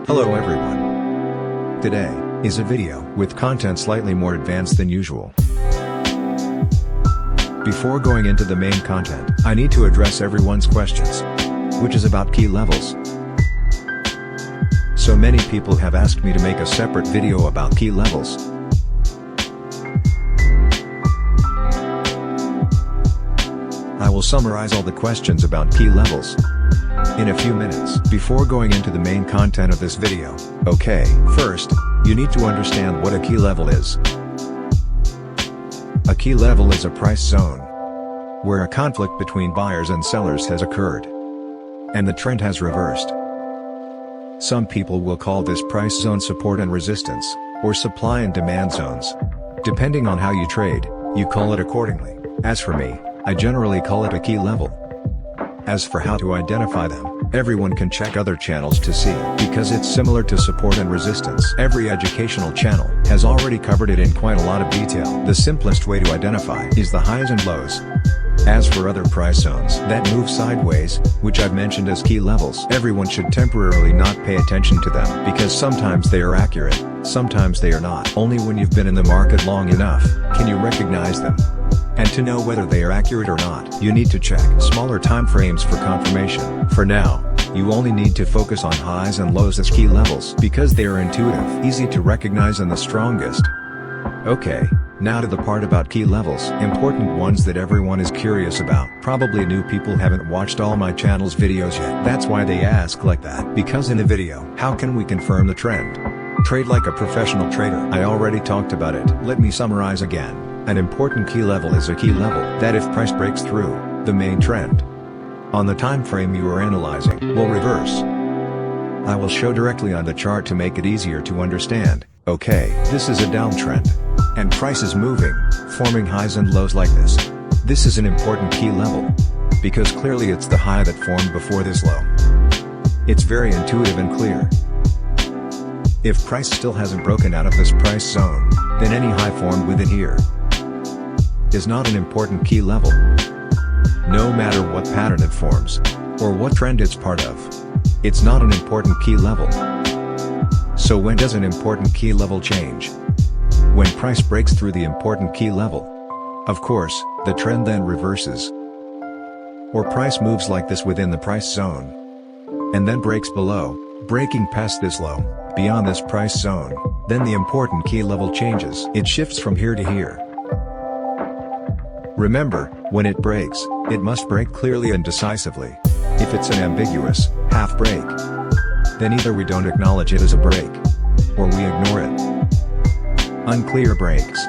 Hello everyone. Today is a video with content slightly more advanced than usual. Before going into the main content, I need to address everyone's questions, which is about key levels. So many people have asked me to make a separate video about key levels. I will summarize all the questions about key levels in a few minutes before going into the main content of this video. Okay, first, you need to understand what a key level is. A key level is a price zone where a conflict between buyers and sellers has occurred, and the trend has reversed. Some people will call this price zone support and resistance, or supply and demand zones. Depending on how you trade, you call it accordingly. As for me, I generally call it a key level. As for how to identify them, everyone can check other channels to see, because it's similar to support and resistance. Every educational channel has already covered it in quite a lot of detail. The simplest way to identify is the highs and lows. As for other price zones that move sideways, which I've mentioned as key levels, everyone should temporarily not pay attention to them, because sometimes they are accurate, sometimes they are not. Only when you've been in the market long enough can you recognize them. And to know whether they are accurate or not, you need to check smaller time frames for confirmation. For now, you only need to focus on highs and lows as key levels, because they are intuitive, easy to recognize and the strongest. Okay, now to the part about key levels, important ones that everyone is curious about. Probably new people haven't watched all my channel's videos yet. That's why they ask like that. Because in the video, how can we confirm the trend? Trade like a professional trader. I already talked about it. Let me summarize again. An important key level is a key level that if price breaks through the main trend on the time frame you are analyzing, will reverse. I will show directly on the chart to make it easier to understand. Okay, this is a downtrend, and price is moving, forming highs and lows like this. This is an important key level, because clearly it's the high that formed before this low. It's very intuitive and clear. If price still hasn't broken out of this price zone, then any high formed within here is not an important key level. No matter what pattern it forms, or what trend it's part of, it's not an important key level. So when does an important key level change? When price breaks through the important key level. Of course, the trend then reverses. Or price moves like this within the price zone, and then breaks below, breaking past this low, beyond this price zone, then the important key level changes. It shifts from here to here. Remember, when it breaks, it must break clearly and decisively. If it's an ambiguous, half break, then either we don't acknowledge it as a break, or we ignore it. Unclear breaks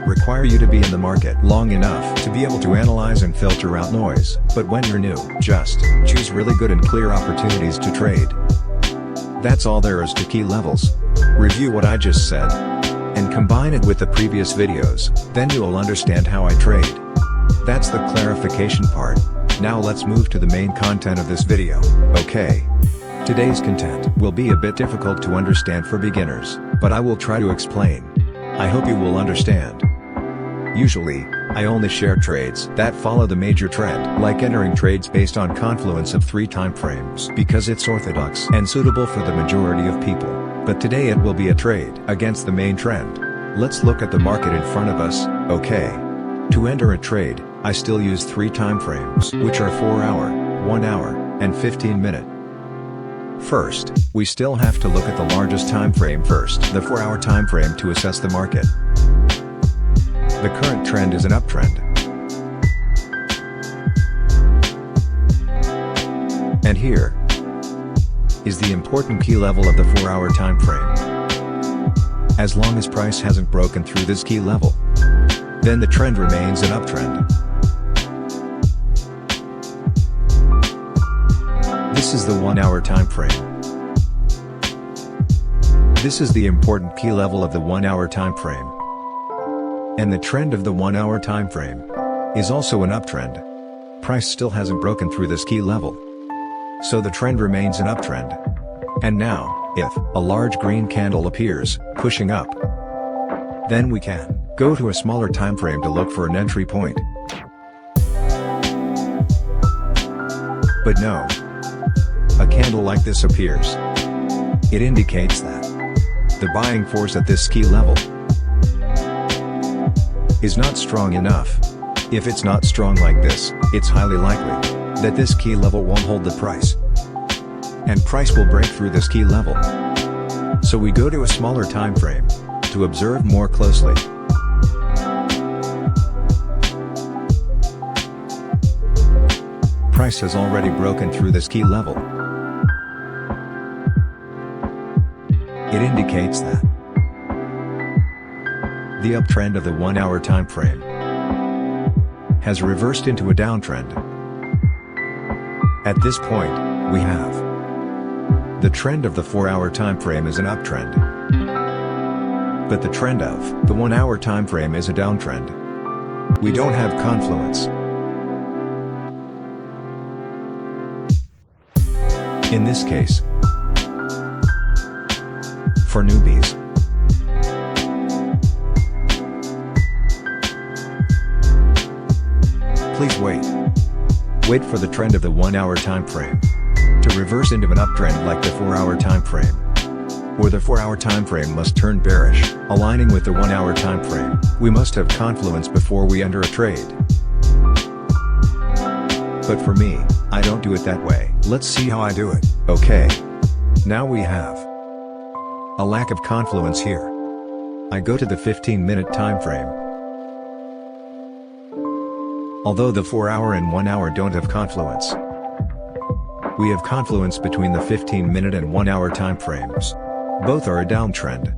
require you to be in the market long enough to be able to analyze and filter out noise. But when you're new, just choose really good and clear opportunities to trade. That's all there is to key levels. Review what I just said, and combine it with the previous videos, then you'll understand how I trade. That's the clarification part. Now let's move to the main content of this video. Okay. Today's content will be a bit difficult to understand for beginners, but I will try to explain. I hope you will understand. Usually, I only share trades that follow the major trend, like entering trades based on confluence of 3 time frames, because it's orthodox and suitable for the majority of people. But today it will be a trade against the main trend. Let's look at the market in front of us. Okay. To enter a trade, I still use 3 time frames, which are 4 hour, 1 hour, and 15 minute. First, we still have to look at the largest time frame first, the 4 hour time frame, to assess the market. The current trend is an uptrend. And here is the important key level of the 4 hour time frame. As long as price hasn't broken through this key level, then the trend remains an uptrend. This is the 1 hour time frame. This is the important key level of the 1 hour time frame. And the trend of the 1 hour time frame is also an uptrend. Price still hasn't broken through this key level, so the trend remains an uptrend. And now, if a large green candle appears, pushing up, then we can go to a smaller time frame to look for an entry point. But no, a candle like this appears, It indicates that the buying force at this key level is not strong enough. If it's not strong like this, it's highly likely that this key level won't hold the price, and price will break through this key level. So we go to a smaller time frame to observe more closely. Price has already broken through this key level. It indicates that the uptrend of the 1-hour time frame has reversed into a downtrend. At this point, we have the trend of the 4-hour time frame is an uptrend, but the trend of the 1-hour time frame is a downtrend. We don't have confluence. In this case, for newbies, please wait. Wait for the trend of the 1-hour time frame to reverse into an uptrend like the 4-hour time frame. Or the 4-hour time frame must turn bearish, aligning with the 1-hour time frame. We must have confluence before we enter a trade. But for me, I don't do it that way. Let's see how I do it. Okay. Now we have a lack of confluence here. I go to the 15-minute time frame. Although the 4-hour and 1-hour don't have confluence, we have confluence between the 15-minute and 1-hour time frames. Both are a downtrend.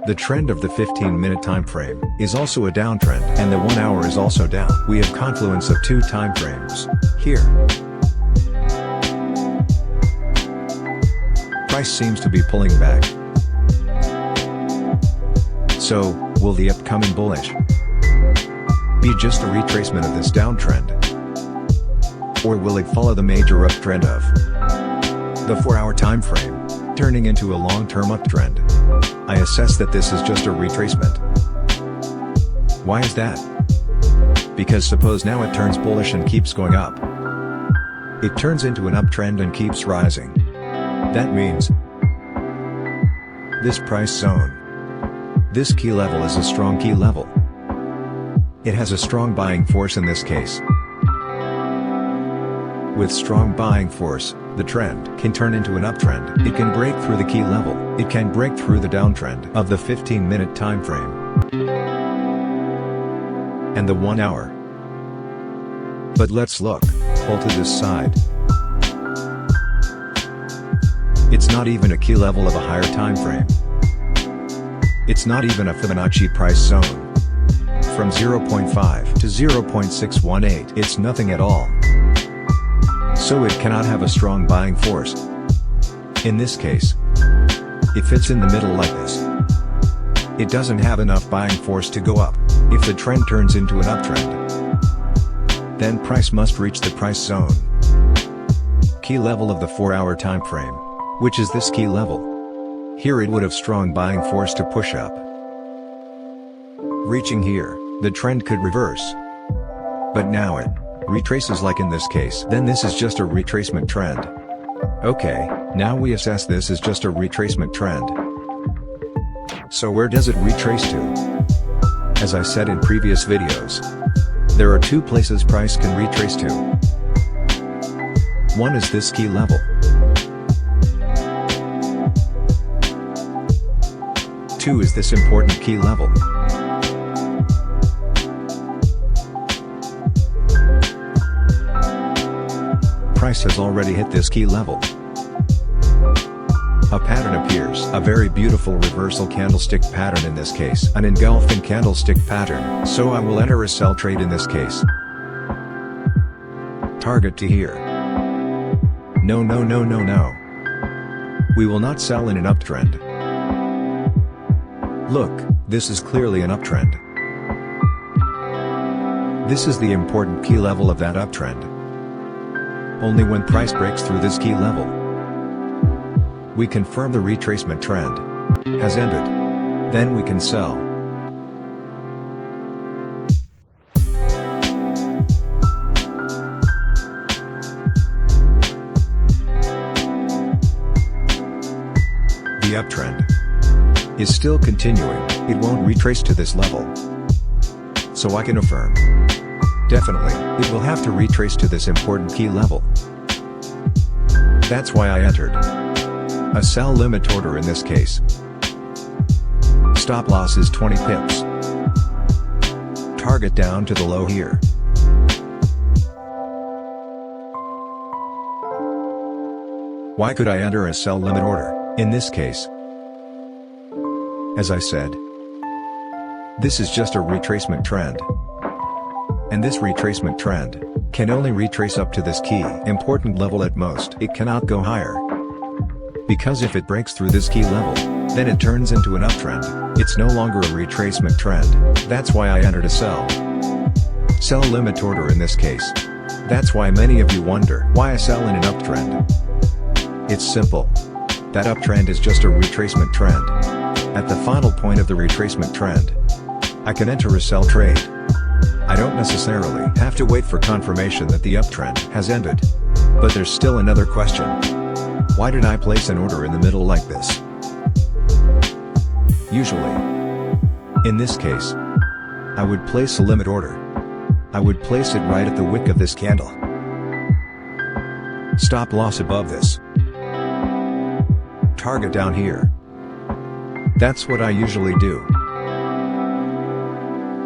The trend of the 15-minute time frame is also a downtrend, and the 1-hour is also down. We have confluence of two time frames here. Price seems to be pulling back. So, will the upcoming bullish be just a retracement of this downtrend? Or will it follow the major uptrend of the 4-hour time frame, turning into a long-term uptrend? I assess that this is just a retracement. Why is that? Because suppose now it turns bullish and keeps going up. It turns into an uptrend and keeps rising. That means this price zone, this key level is a strong key level. It has a strong buying force in this case. With strong buying force, the trend can turn into an uptrend. It can break through the key level. It can break through the downtrend of the 15-minute time frame and the 1-hour. But let's look, pull to this side. It's not even a key level of a higher time frame. It's not even a Fibonacci price zone. From 0.5 to 0.618, it's nothing at all. So it cannot have a strong buying force. In this case, if it's in the middle like this, it doesn't have enough buying force to go up. If the trend turns into an uptrend, then price must reach the price zone key level of the 4-hour time frame, which is this key level. Here it would have strong buying force to push up. Reaching here, the trend could reverse. But now it retraces like in this case. Then this is just a retracement trend. Okay, now we assess this as just a retracement trend. So where does it retrace to? As I said in previous videos, there are two places price can retrace to. One is this key level. Two is this important key level. Price has already hit this key level. A pattern appears, a very beautiful reversal candlestick pattern in this case, an engulfing candlestick pattern, so I will enter a sell trade in this case. Target to here. No. We will not sell in an uptrend. Look, this is clearly an uptrend. This is the important key level of that uptrend. Only when price breaks through this key level, we confirm the retracement trend has ended. Then we can sell. uptrend is still continuing, it won't retrace to this level. So I can affirm, definitely, it will have to retrace to this important key level. That's why I entered a sell limit order in this case. Stop loss is 20 pips. Target down to the low here. Why could I enter a sell limit order in this case? As I said, this is just a retracement trend. And this retracement trend can only retrace up to this key important level at most. It cannot go higher. Because if it breaks through this key level, then it turns into an uptrend. It's no longer a retracement trend. That's why I entered a sell limit order in this case. That's why many of you wonder why I sell in an uptrend. It's simple. That uptrend is just a retracement trend. At the final point of the retracement trend, I can enter a sell trade. I don't necessarily have to wait for confirmation that the uptrend has ended. But there's still another question. Why did I place an order in the middle like this? Usually, in this case, I would place a limit order. I would place it right at the wick of this candle. Stop loss above this. Target down here. That's what I usually do.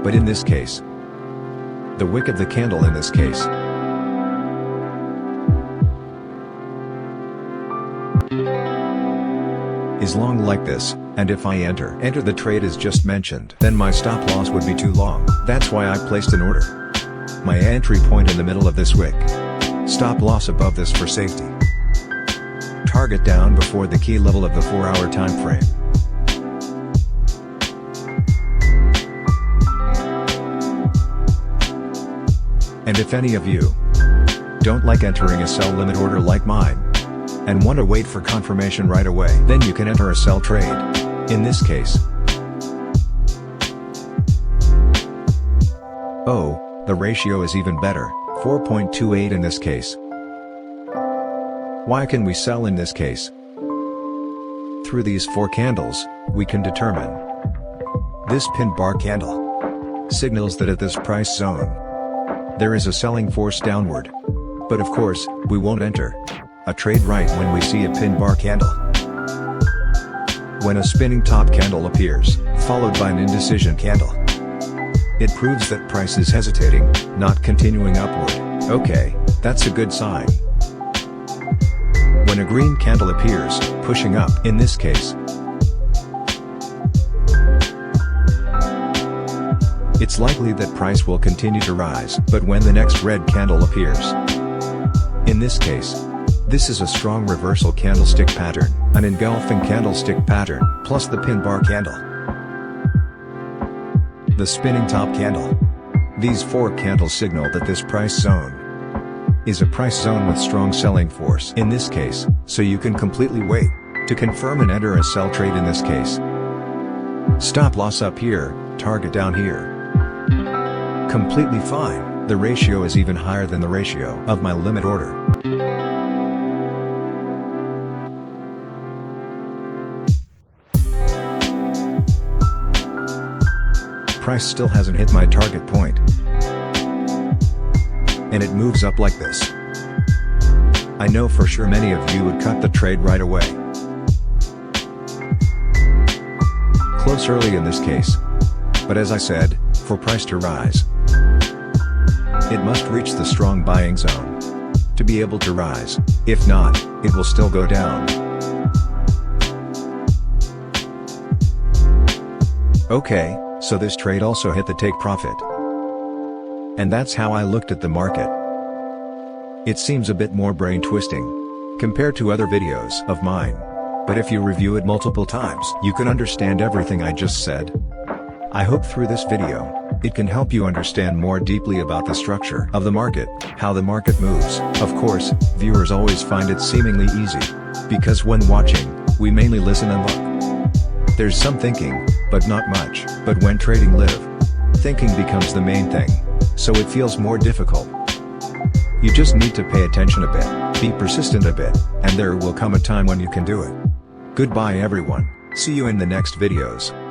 But in this case, the wick of the candle in this case is long like this, and if I enter the trade as just mentioned, then my stop loss would be too long. That's why I placed an order. My entry point in the middle of this wick. Stop loss above this for safety. Target down before the key level of the 4-hour time frame. And if any of you don't like entering a sell limit order like mine, and want to wait for confirmation right away, then you can enter a sell trade. In this case. Oh, the ratio is even better, 4.28 in this case. Why can we sell in this case? Through these 4 candles, we can determine. This pin bar candle signals that at this price zone, there is a selling force downward. But of course, we won't enter a trade right when we see a pin bar candle. When a spinning top candle appears, followed by an indecision candle, it proves that price is hesitating, not continuing upward. Okay, that's a good sign. When a green candle appears, pushing up, in this case, it's likely that price will continue to rise. But when the next red candle appears, in this case, this is a strong reversal candlestick pattern, an engulfing candlestick pattern, plus the pin bar candle, the spinning top candle. These 4 candles signal that this price zone is a price zone with strong selling force in this case, so you can completely wait to confirm and enter a sell trade in this case. Stop loss up here, target down here. Completely fine. The ratio is even higher than the ratio of my limit order. Price still hasn't hit my target point, and it moves up like this. I know for sure many of you would cut the trade right away. Close early in this case. But as I said, for price to rise, it must reach the strong buying zone to be able to rise. If not, it will still go down. Okay, so this trade also hit the take profit. And that's how I looked at the market. It seems a bit more brain twisting compared to other videos of mine. But if you review it multiple times, you can understand everything I just said. I hope through this video, it can help you understand more deeply about the structure of the market, how the market moves. Of course, viewers always find it seemingly easy, because when watching, we mainly listen and look. There's some thinking, but not much. But when trading live, thinking becomes the main thing, so it feels more difficult. You just need to pay attention a bit, be persistent a bit, and there will come a time when you can do it. Goodbye everyone, see you in the next videos.